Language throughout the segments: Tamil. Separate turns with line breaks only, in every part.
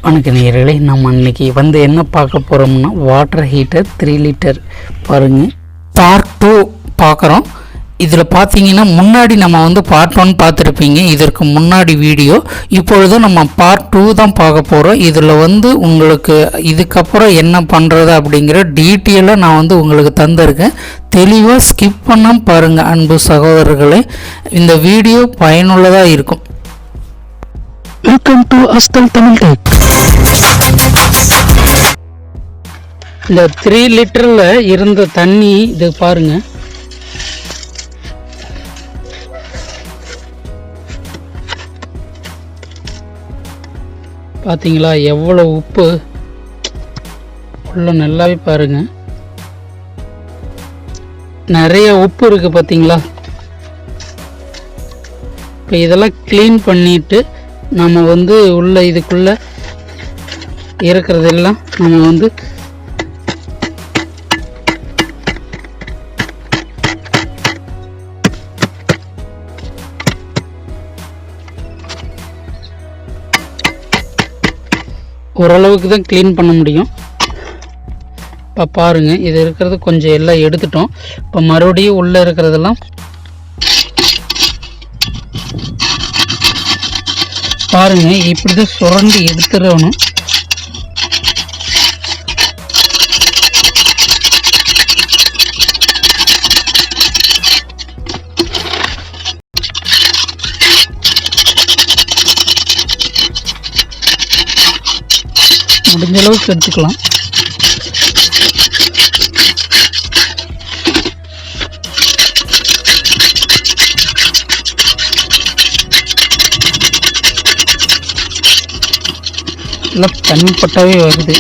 வணக்கம் நேயர்களே, நம்ம அன்றைக்கி என்ன பார்க்க போகிறோம்னா வாட்டர் ஹீட்டர் 3 லிட்டர் பாருங்கள், பார்ட் 2 பார்க்குறோம். இதில் பார்த்தீங்கன்னா முன்னாடி நம்ம பார்ட் 1 பார்த்துருப்பீங்க, இதற்கு முன்னாடி வீடியோ. இப்பொழுது நம்ம பார்ட் 2 தான் பார்க்க போகிறோம். இதில் உங்களுக்கு இதுக்கப்புறம் என்ன பண்ணுறது அப்படிங்கிற டீட்டெயிலாக நான் உங்களுக்கு தந்திருக்கேன். தெளிவாக ஸ்கிப் பண்ணாமல் பாருங்கள் அன்பு சகோதரர்களே, இந்த வீடியோ பயனுள்ளதாக இருக்கும். வெல்கம் டு அஸ்தல் தமிழ் டெக். இந்த 3 லிட்டரில் இருந்த தண்ணி இது பாருங்க. பார்த்தீங்களா எவ்வளோ உப்பு உள்ள, நல்லாவே பாருங்க, நிறைய உப்பு இருக்கு பார்த்தீங்களா. இப்போ இதெல்லாம் க்ளீன் பண்ணிட்டு நம்ம உள்ள இதுக்குள்ள இருக்கிறதெல்லாம் நம்ம ஓரளவுக்கு தான் க்ளீன் பண்ண முடியும். இப்போ பாருங்கள், இது இருக்கிறது கொஞ்சம் எல்லாம் எடுத்துட்டோம். இப்போ மறுபடியும் உள்ளே இருக்கிறதெல்லாம் பாருங்க, இப்படி தான் சுரண்டி எடுத்துடணும். முடிஞ்ச அளவுக்கு எடுத்துக்கலாம். எல்லாம் தண்ணி பட்டாவே வருது.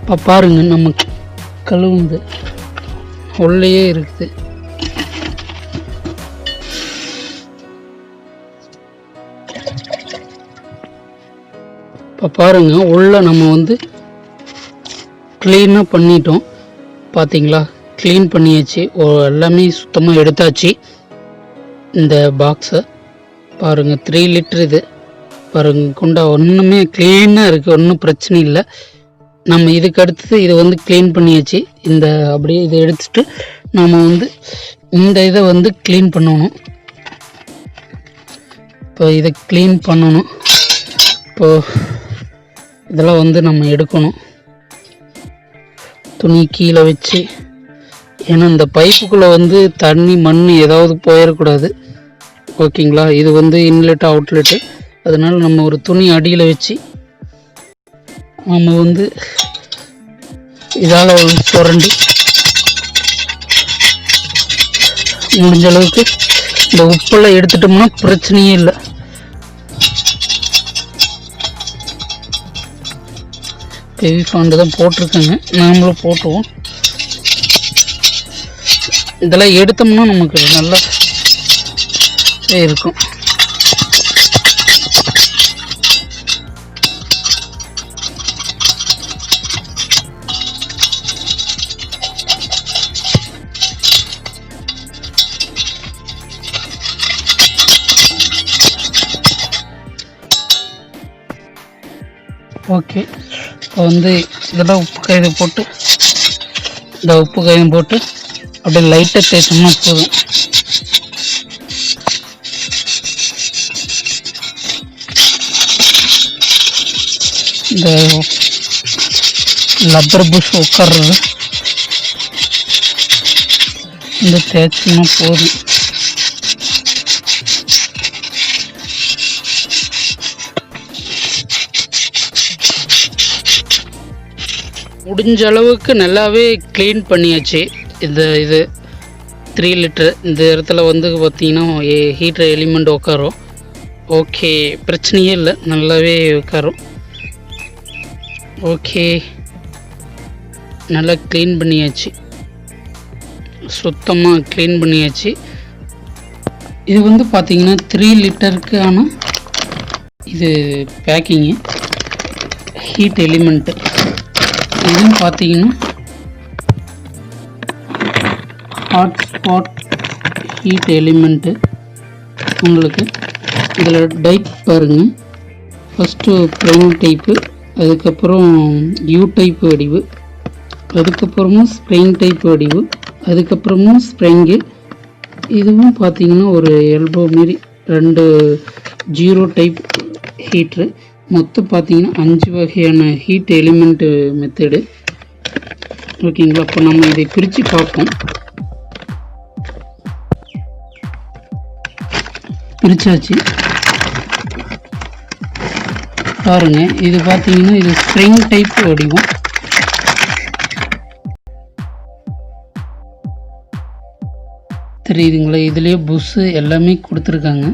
இப்போ பாருங்க, நம்ம கழுவுது உள்ளேயே இருக்குது. இப்போ பாருங்கள், உள்ளே நம்ம க்ளீனாக பண்ணிட்டோம். பார்த்தீங்களா, க்ளீன் பண்ணியாச்சு, எல்லாமே சுத்தமாக எடுத்தாச்சு. இந்த பாக்ஸை பாருங்கள், 3 லிட்டர் இது பாருங்கள், குண்டா ஒன்றுமே க்ளீனாக இருக்குது, ஒன்றும் பிரச்சனை இல்லை. நம்ம இதுக்கு அடுத்தது இது க்ளீன் பண்ணியாச்சு. இந்த அப்படியே இதை எடுத்துட்டு நம்ம இந்த இதை க்ளீன் பண்ணணும். இப்போ இதை க்ளீன் பண்ணணும். இப்போது இதெல்லாம் நம்ம எடுக்கணும். துணி கீழே வச்சு, ஏன்னா இந்த பைப்புக்குள்ளே தண்ணி மண் ஏதாவது போயிடக்கூடாது. ஓகேங்களா, இது இன்லெட் அவுட்லெட்டு, அதனால் நம்ம ஒரு துணி அடியில் வச்சு நம்ம இதால் சுரண்டி முடிஞ்ச அளவுக்கு இந்த உப்பெல்லாம் எடுத்துட்டோம்னா பிரச்சனையே இல்லை. ஹெவி ஃபாண்டு தான் போட்டிருக்கேங்க, நாமளும் போட்டுவோம். இதெல்லாம் எடுத்தோம்னா நமக்கு நல்லா இருக்கும். ஓகே, இப்போ இதெல்லாம் உப்பு காயம் போட்டு, இந்த உப்பு காயம் போட்டு அப்படியே லைட்டாக தேய்ச்சோம்னா போதும். இந்த லப்பர் புஷ் உட்கார்றது இந்த தேய்ச்சோம்னா போதும். முடிஞ்ச அளவுக்கு நல்லாவே க்ளீன் பண்ணியாச்சு. இது 3 லிட்டர் இந்த இடத்துல பார்த்திங்கன்னா ஹீட்டர் எலிமெண்ட் உட்காரும். ஓகே, பிரச்சனையே இல்லை, நல்லாவே உட்காரும். ஓகே, நல்லா க்ளீன் பண்ணியாச்சு, சுத்தமாக க்ளீன் பண்ணியாச்சு. இது வந்து பார்த்தீங்கன்னா 3 லிட்டருக்கான இது பேக்கிங்கு ஹீட் எலிமெண்ட்டு. இதுவும் பார்த்தீங்கன்னா ஹாட்ஸ்பாட் ஹீட் எலிமெண்ட்டு. உங்களுக்கு இதில் டைப் பாருங்கள். ஃபஸ்ட்டு ப்ளைன் டைப்பு, அதுக்கப்புறம் யூ டைப் வடிவு, அதுக்கப்புறமும் ஸ்ப்ரிங் டைப் வடிவு, அதுக்கப்புறமும் ஸ்ப்ரிங்கு. இதுவும் பார்த்தீங்கன்னா ஒரு எல்போ மாரி 2 ஜீரோ டைப் ஹீட்ரு. மொத்தம் பார்த்தீங்கன்னா 5 வகையான ஹீட் எலிமெண்ட்டு மெத்தடு. ஓகேங்களா? அப்போ நம்ம இதை பிரித்து பார்ப்போம். பிரிச்சாச்சு பாருங்க. இது பார்த்தீங்கன்னா இது ஸ்ப்ரிங் டைப் வடிவம். தெரியுதுங்களா? இதுலேயே புஷ்ஷு எல்லாமே கொடுத்துருக்காங்க.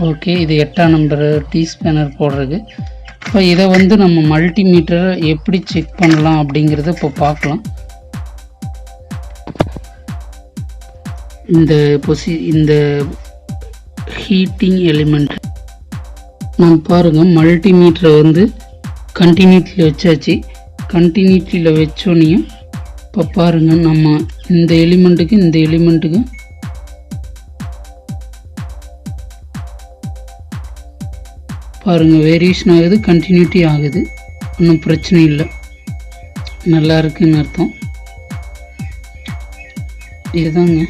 ஓகே, இது 8ஆம் நம்பர் டீ ஸ்பேனர் போடுறது. இப்போ இதை வந்து நம்ம மல்டிமீட்டரை எப்படி செக் பண்ணலாம் அப்படிங்கிறத இப்போ பார்க்கலாம். இந்த ஹீட்டிங் எலிமெண்ட் நம்ம பாருங்கள். மல்டிமீட்டரை வந்து கண்டினியூட்டியில் வச்சாச்சு. கண்டினியூட்டியில் வச்சோன்னையும் இப்போ பாருங்கள், நம்ம இந்த எலிமெண்ட்டுக்கு பாருங்கள் வேரியேஷன் ஆகுது, கண்டினியூட்டி ஆகுது. ஒன்றும் பிரச்சனை இல்லை, நல்லா இருக்குன்னு அர்த்தம். இதுதாங்க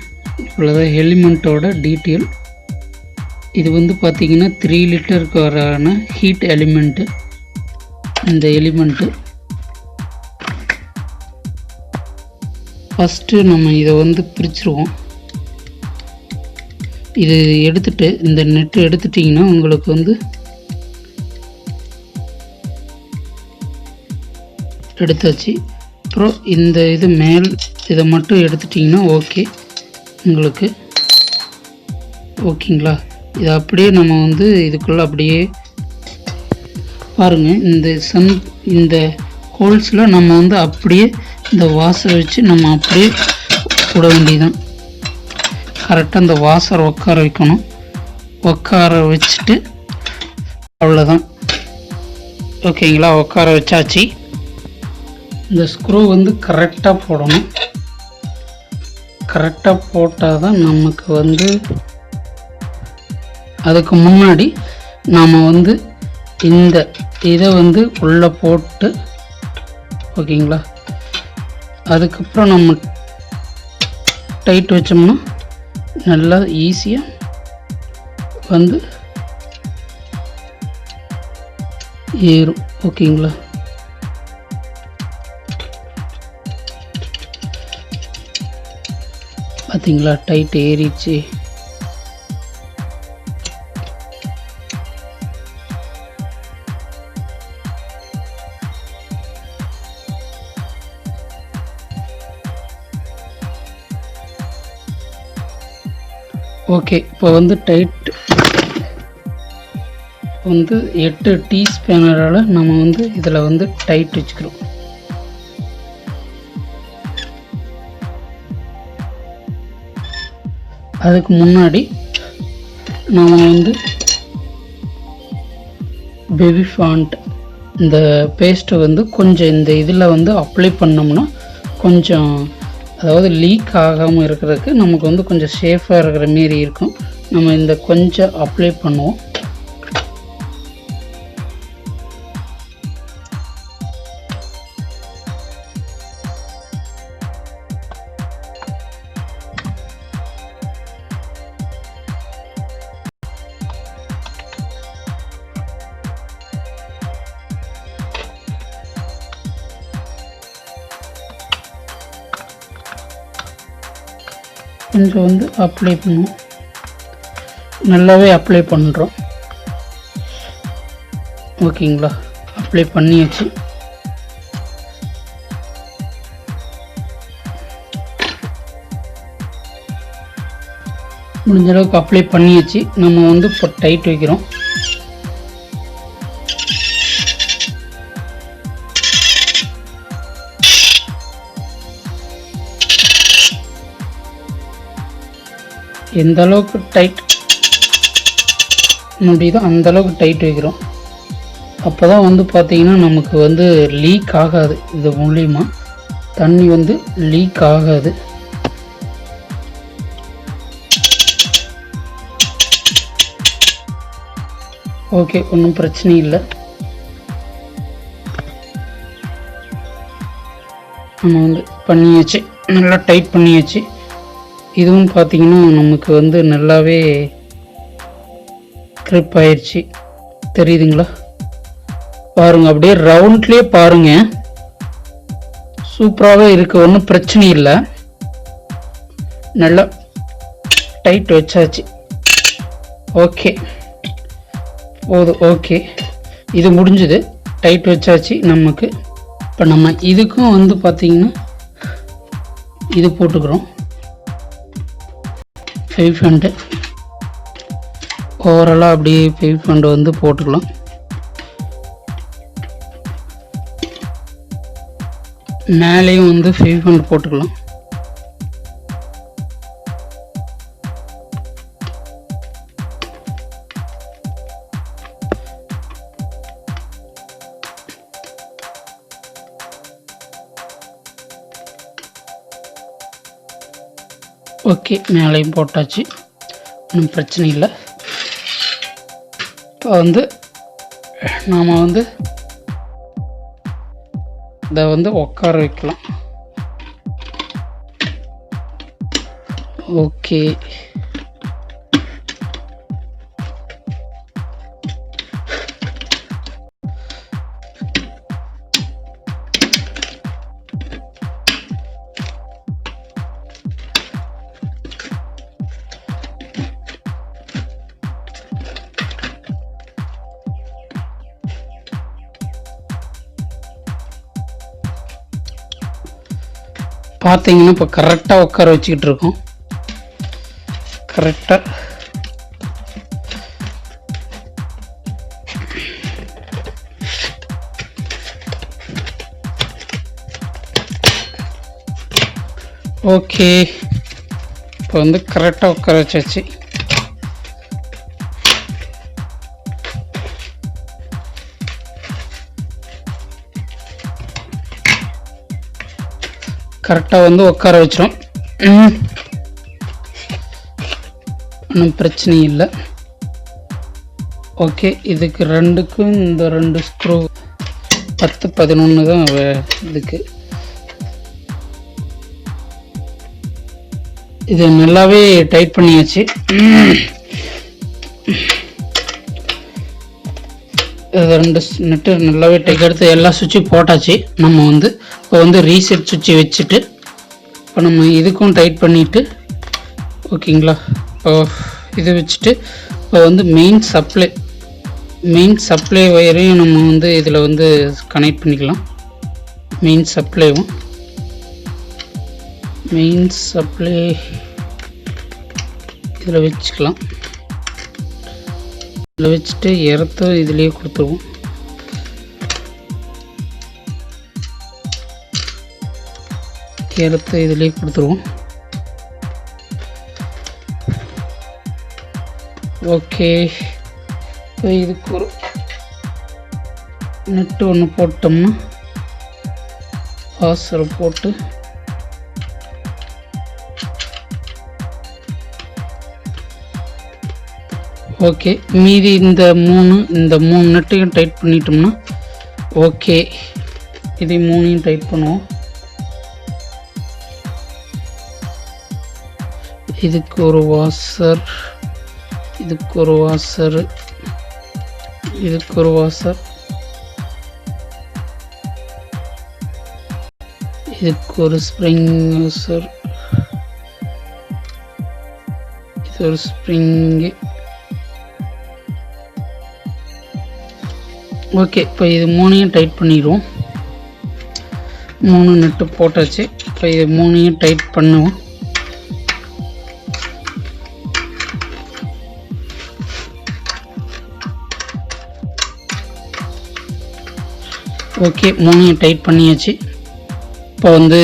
இவ்வளோதான் எலிமெண்ட்டோட டீட்டெயில். இது வந்து பார்த்திங்கன்னா 3 லிட்டருக்கு வரான ஹீட் எலிமெண்ட்டு. இந்த எலிமெண்ட்டு ஃபஸ்ட்டு நம்ம இதை வந்து பிரிச்சுருவோம். இது எடுத்துகிட்டு இந்த நெட்டு எடுத்துட்டிங்கன்னா உங்களுக்கு வந்து எடுத்தாச்சு. அப்புறம் இந்த இது மேல் இதை மட்டும் எடுத்துட்டிங்கன்னா ஓகே உங்களுக்கு. ஓகேங்களா? இதை அப்படியே நம்ம வந்து இதுக்குள்ளே அப்படியே பாருங்கள். இந்த ஹோல்ஸில் நம்ம வந்து அப்படியே இந்த வாசரை வச்சு நம்ம அப்படியே விட வேண்டியதான். கரெக்டாக இந்த வாசரை உட்கார வைக்கணும். உட்கார வச்சுட்டு அவ்வளோதான். ஓகேங்களா? உட்கார வச்சாச்சு. இந்த ஸ்க்ரூ வந்து கரெக்டாக போடணும். கரெக்டாக போட்டால் தான் நமக்கு வந்து அதுக்கு முன்னாடி நாம் வந்து இந்த இதை வந்து உள்ளே போட்டு ஓகேங்களா, அதுக்கப்புறம் நம்ம டைட் வச்சோம்னா நல்லா ஈஸியாக வந்து ஏறும். ஓகேங்களா? பார்த்தீங்களா? டைட் ஏறிச்சு. ஓகே, இப்போ வந்து டைட் வந்து 8 டீ ஸ்பேனரால் நம்ம வந்து இதில் வந்து டைட் வச்சுக்கிறோம். அதுக்கு முன்னாடி நாம் வந்து பேபி ஃபாண்ட் இந்த பேஸ்ட்டை வந்து கொஞ்சம் இந்த இதில் வந்து அப்ளை பண்ணோம்னா கொஞ்சம், அதாவது லீக் ஆகாமல் இருக்கிறதுக்கு நமக்கு வந்து கொஞ்சம் சேஃபாக இருக்கிற மாரி இருக்கும். நம்ம இந்த கொஞ்சம் அப்ளை பண்ணுவோம். கொஞ்சம் வந்து அப்ளை பண்ணுவோம். நல்லாவே அப்ளை பண்ணுறோம். ஓகேங்களா? அப்ளை பண்ணியாச்சு. முடிஞ்ச அளவுக்கு அப்ளை பண்ணியாச்சு. நம்ம வந்து இப்போ டைட் வைக்கிறோம். எந்த அளவுக்கு டைட் முடியுதோ அந்த அளவுக்கு டைட் வைக்கிறோம். அப்போ தான் வந்து பார்த்திங்கன்னா நமக்கு வந்து லீக் ஆகாது. இது மூலிமா தண்ணி வந்து லீக் ஆகாது. ஓகே, ஒன்றும் பிரச்சனை இல்லை. நம்ம வந்து பண்ணியாச்சு, நல்லா டைட் பண்ணியாச்சு. இதுவும் பார்த்திங்கன்னா நமக்கு வந்து நல்லாவே க்ரிப் ஆயிடுச்சு. தெரியுதுங்களா? பாருங்கள், அப்படியே ரவுண்ட்லேயே பாருங்கள், சூப்பராகவே இருக்குது. ஒன்றும் பிரச்சனை இல்லை. நல்லா டைட் வச்சாச்சு. ஓகே போதும். ஓகே, இது முடிஞ்சுது. டைட் வச்சாச்சு நமக்கு. இப்போ நம்ம இதுக்கும் வந்து பார்த்திங்கன்னா இது போட்டுக்கிறோம். 5 ஃபண்டு ஓவராலாக அப்படியே 5 ஃபண்டு வந்து போட்டுக்கலாம். மேலேயும் வந்து 5 ஃபண்டு போட்டுக்கலாம். ஓகே, மேலேயும் போட்டாச்சு, ஒன்றும் பிரச்சனை இல்லை. இப்போ வந்து நாம் வந்து இதை வந்து உட்கார வைக்கலாம். ஓகே, பார்த்தீங்கன்னா இப்போ கரெக்டாக உட்கார வச்சுக்கிட்டு இருக்கோம். கரெக்டாக ஓகே, இப்போ வந்து கரெக்டாக உட்கார வச்சாச்சு. கரெக்டாக வந்து உட்கார வச்சிடும். ஒன்றும் பிரச்சனை இல்லை. ஓகே, இதுக்கு ரெண்டுக்கும் இந்த 2 ஸ்க்ரூ 10, 11 தான் இதுக்கு. இது நல்லாவே டைட் பண்ணியாச்சு. இது 2 நெட்டு நல்லாவே டைட் எடுத்து எல்லா சுவிட்சும் போட்டாச்சு. நம்ம வந்து இப்போ வந்து ரீசெட் சுவிட்சு வச்சுட்டு இப்போ நம்ம இதுக்கும் டைட் பண்ணிவிட்டு ஓகேங்களா. இப்போ இது வச்சுட்டு இப்போ வந்து மெயின் சப்ளை ஒயரையும் நம்ம வந்து இதில் வந்து கனெக்ட் பண்ணிக்கலாம். மெயின் சப்ளை இதில் வச்சுக்கலாம். இதில் வச்சுட்டு எர்த்தை இதிலேயே கொடுத்துருவோம். எர்த்தை இதிலேயே கொடுத்துருவோம். ஓகே, இப்போ இதுக்கு ஒரு நெட்டு ஒன்று போட்டோம்னா வாசரை போட்டு ஓகே, மீதி இந்த மூணு நெட்டையும் டைட் பண்ணிட்டோம்னா ஓகே. இதை 3ஐயும் டைட் பண்ணுவோம். இதுக்கு ஒரு வாசர், இதுக்கு ஒரு வாசர், இதுக்கு ஒரு வாசர், இதுக்கு ஒரு ஸ்ப்ரிங் வாசர், இது ஒரு ஸ்ப்ரிங்கு. ஓகே, இப்போ இது 3ஐயும் டைட் பண்ணிடுவோம். 3 நெட்டு போட்டாச்சு. இப்போ இது 3ஐயும் டைட் பண்ணுவோம். ஓகே, 3ஐயும் டைட் பண்ணியாச்சு. இப்போ வந்து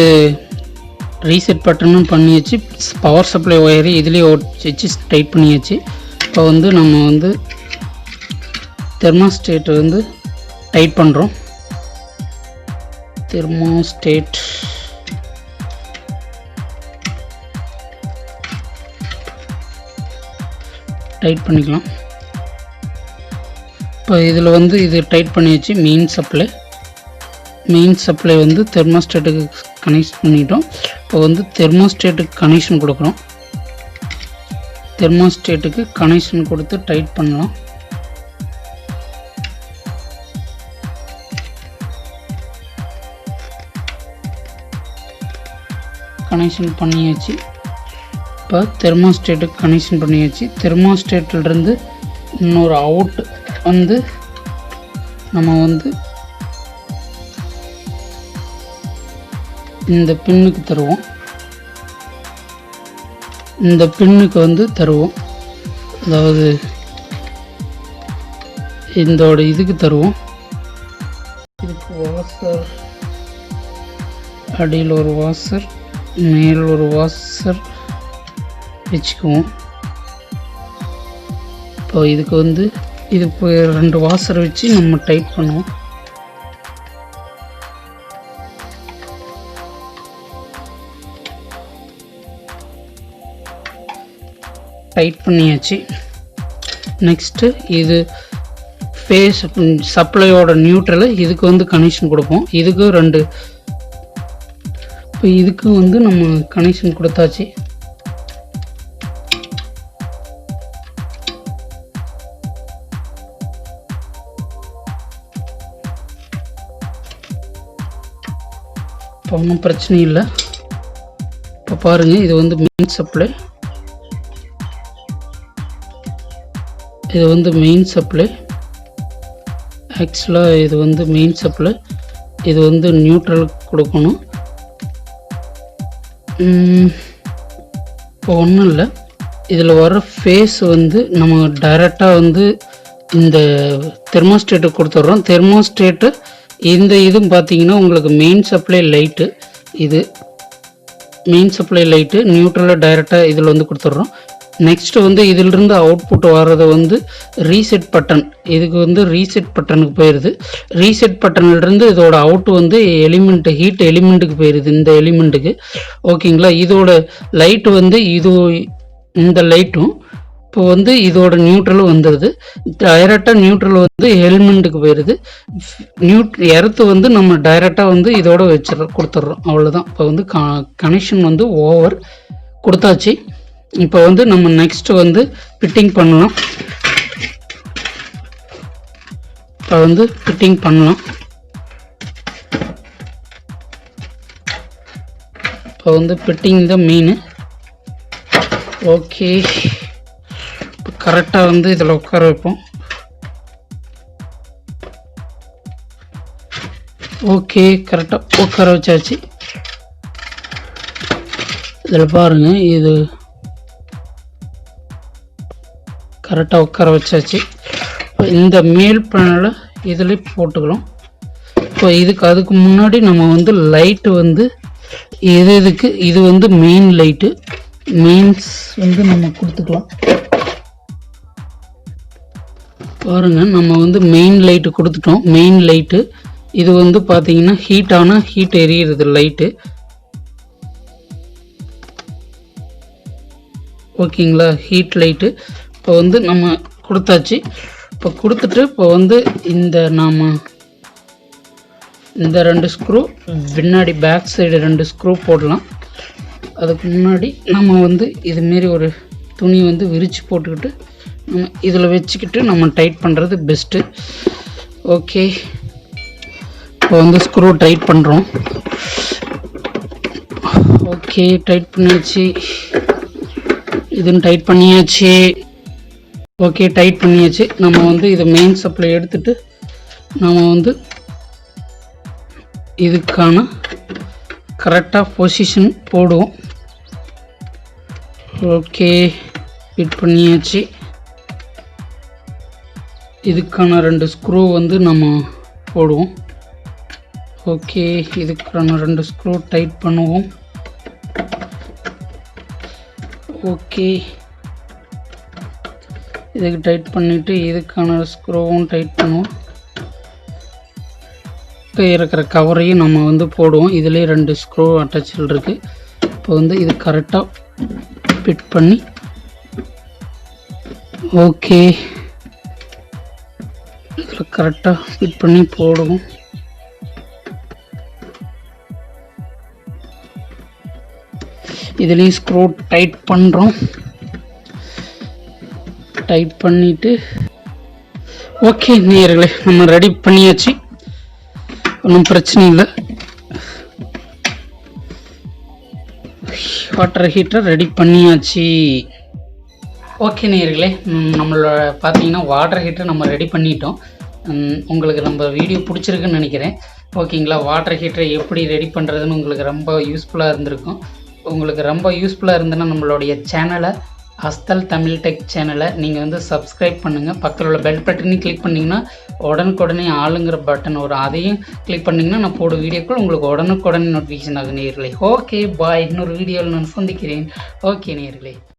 ரீசெட் பட்டனும் பண்ணியாச்சு, பவர் சப்ளை ஒயரு இதிலே வச்சு டைட் பண்ணியாச்சு. இப்போ வந்து நம்ம வந்து தெர்மோஸ்டேட் வந்து டைட் பண்ணுறோம். தெர்மோஸ்டேட் டைட் பண்ணிக்கலாம். இப்போ இதில் வந்து இது டைட் பண்ணியாச்சு. மெயின் சப்ளை வந்து தெர்மோஸ்டேட்டுக்கு கனெக்ட் பண்ணிட்டோம். இப்போ வந்து தெர்மோஸ்டேட்டுக்கு கனெக்ஷன் கொடுக்குறோம். தெர்மோஸ்டேட்டுக்கு கனெக்ஷன் கொடுத்து டைட் பண்ணலாம். கனெக்ஷன் பண்ணியாச்சு. இப்போ தெர்மோஸ்டேட்டுக்கு கனெக்ஷன் பண்ணியாச்சு. தெர்மோஸ்டேட்டிலிருந்து இன்னொரு அவுட் வந்து நம்ம வந்து இந்த பின்னுக்கு தருவோம். இந்த பின்னுக்கு வந்து தருவோம், அதாவது இதோட இதுக்கு தருவோம். இதுக்கு வாசர், அடியில் ஒரு வாசர், மேல் ஒரு வாசர் வச்சுக்குவோம். இப்போ இதுக்கு வந்து இதுக்கு 2 வாசர் வச்சு நம்ம டைட் பண்ணுவோம். டைட் பண்ணியாச்சு. நெக்ஸ்ட்டு இது ஃபேஸ் சப்ளையோட நியூட்ரல், இதுக்கு வந்து கனெக்ஷன் கொடுப்போம். இதுக்கு 2, இப்போ இதுக்கு வந்து நம்ம கனெக்ஷன் கொடுத்தாச்சு. இப்போ ஒன்றும் பிரச்சனை இல்லை. இப்போ பாருங்கள், இது வந்து மெயின் சப்ளை, இது வந்து மெயின் சப்ளை. ஆக்சுவலாக இது வந்து மெயின் சப்ளை, இது வந்து நியூட்ரல் கொடுக்கணும். இப்போ ஒன்றும் இல்லை, இதில் வர ஃபேஸ் வந்து நம்ம டைரெக்டாக வந்து இந்த தெர்மோஸ்டேட்டுக்கு கொடுத்துட்றோம். தெர்மோஸ்டேட்டு இந்த இதுவும் பார்த்தீங்கன்னா உங்களுக்கு மெயின் சப்ளை லைட்டு, இது மெயின் சப்ளை லைட்டு நியூட்ரலில் டைரெக்டாக இதில் வந்து கொடுத்துட்றோம். நெக்ஸ்ட்டு வந்து இதிலிருந்து அவுட்புட் வர்றது வந்து ரீசெட் பட்டன், இதுக்கு வந்து ரீசெட் பட்டனுக்கு போயிடுது. ரீசெட் பட்டன்லேருந்து இதோட அவுட்டு வந்து எலிமெண்ட்டு, ஹீட் எலிமெண்ட்டுக்கு போயிடுது, இந்த எலிமெண்ட்டுக்கு. ஓகேங்களா. இதோட லைட்டு வந்து இந்த லைட்டும் இப்போ வந்து இதோட நியூட்ரலும் வந்துடுது. டைரெக்டாக நியூட்ரல் வந்து எலிமெண்ட்டுக்கு போயிடுது. எர்த்து வந்து நம்ம டைரெக்டாக வந்து இதோட கொடுத்துட்றோம், அவ்வளோதான். இப்போ வந்து கனெக்ஷன் வந்து ஓவர் கொடுத்தாச்சு. இப்போ வந்து நம்ம நெக்ஸ்ட் வந்து ஃபிட்டிங் பண்ணலாம். இப்போ வந்து ஃபிட்டிங் பண்ணலாம். இப்போ வந்து ஃபிட்டிங் தான் மெயின். ஓகே, இப்போ கரெக்டாக வந்து இதில் உட்கார வைப்போம். ஓகே, கரெக்டாக உட்கார வச்சாச்சு. இதில் பாருங்கள், இது கரெக்டாக உட்கார வச்சாச்சு. இப்போ இந்த மேல் பேனலை இதில் போட்டுக்கலாம். இப்போ அதுக்கு முன்னாடி நம்ம வந்து லைட்டு வந்து இதுக்கு இது வந்து மெயின் லைட்டு, மெயின்ஸ் வந்து நம்ம கொடுத்துக்கலாம். பாருங்கள், நம்ம வந்து மெயின் லைட்டு கொடுத்துட்டோம். மெயின் லைட்டு இது வந்து பார்த்தீங்கன்னா ஹீட் எரியுறது லைட்டு. ஓகேங்களா, ஹீட் லைட்டு. இப்போ வந்து நம்ம கொடுத்தாச்சு. இப்போ கொடுத்துட்டு இப்போ வந்து நாம் இந்த 2 ஸ்க்ரூ பின்னாடி பேக் சைடு 2 ஸ்க்ரூ போடலாம். அதுக்கு முன்னாடி நம்ம வந்து இதுமாரி ஒரு துணி வந்து விரித்து போட்டுக்கிட்டு நம்ம இதில் வச்சுக்கிட்டு நம்ம டைட் பண்ணுறது பெஸ்ட்டு. ஓகே, இப்போ வந்து ஸ்க்ரூ டைட் பண்ணுறோம். ஓகே, டைட் பண்ணியாச்சு. இதுன்னு டைட் பண்ணியாச்சு. ஓகே, டைட் பண்ணியாச்சு. நம்ம வந்து இது மெயின் சப்ளை எடுத்துகிட்டு நம்ம வந்து இதுக்கான கரெக்டாக பொசிஷன் போடுவோம். ஓகே, ஃபிட் பண்ணியாச்சு. இதுக்கான 2 ஸ்க்ரூ வந்து நம்ம போடுவோம். ஓகே, இதுக்கான 2 ஸ்க்ரூ டைட் பண்ணுவோம். ஓகே, இதுக்கு டைட் பண்ணிவிட்டு இதுக்கான ஸ்க்ரூவும் டைட் பண்ணுவோம். இருக்கிற கவரையும் நம்ம வந்து போடுவோம். இதிலே 2 ஸ்க்ரூ அட்டாச்சில் இருக்குது. இப்போ வந்து இது கரெக்டாக ஃபிட் பண்ணி ஓகே இதில் கரெக்டாக ஃபிட் பண்ணி போடுவோம். இதுலேயும் ஸ்க்ரூ டைட் பண்ணுறோம். டைட் பண்ணிவிட்டு ஓகே நேயர்களே, நம்ம ரெடி பண்ணியாச்சு. ஒன்றும் பிரச்சனை இல்லை. வாட்டர் ஹீட்டர் ரெடி பண்ணியாச்சு. ஓகே நேயர்களே, நம்மளோட பார்த்தீங்கன்னா வாட்டர் ஹீட்டர் நம்ம ரெடி பண்ணிட்டோம். உங்களுக்கு நம்ம வீடியோ பிடிச்சிருக்குன்னு நினைக்கிறேன். ஓகேங்களா, வாட்டர் ஹீட்டரை எப்படி ரெடி பண்ணுறதுன்னு உங்களுக்கு ரொம்ப யூஸ்ஃபுல்லாக இருந்திருக்கும். உங்களுக்கு ரொம்ப யூஸ்ஃபுல்லாக இருந்ததுன்னா நம்மளுடைய சேனலை அஸ்தல் தமிழ் டெக் சேனலை நீங்கள் வந்து சப்ஸ்கிரைப் பண்ணுங்கள். பக்கத்தில் உள்ள பெல் பட்டனையும் கிளிக் பண்ணிங்கன்னா உடனுக்குடனே ஆளுங்கிற பட்டன் வரும். அதையும் கிளிக் பண்ணிங்கன்னா நான் போடும் வீடியோக்கள் உங்களுக்கு உடனுக்குடனே நோட்டிஃபிகேஷன் ஆகும் நேயர்களே. ஓகே பாய், இன்னொரு வீடியோவில் நான் சந்திக்கிறேன். ஓகே நேயர்களே.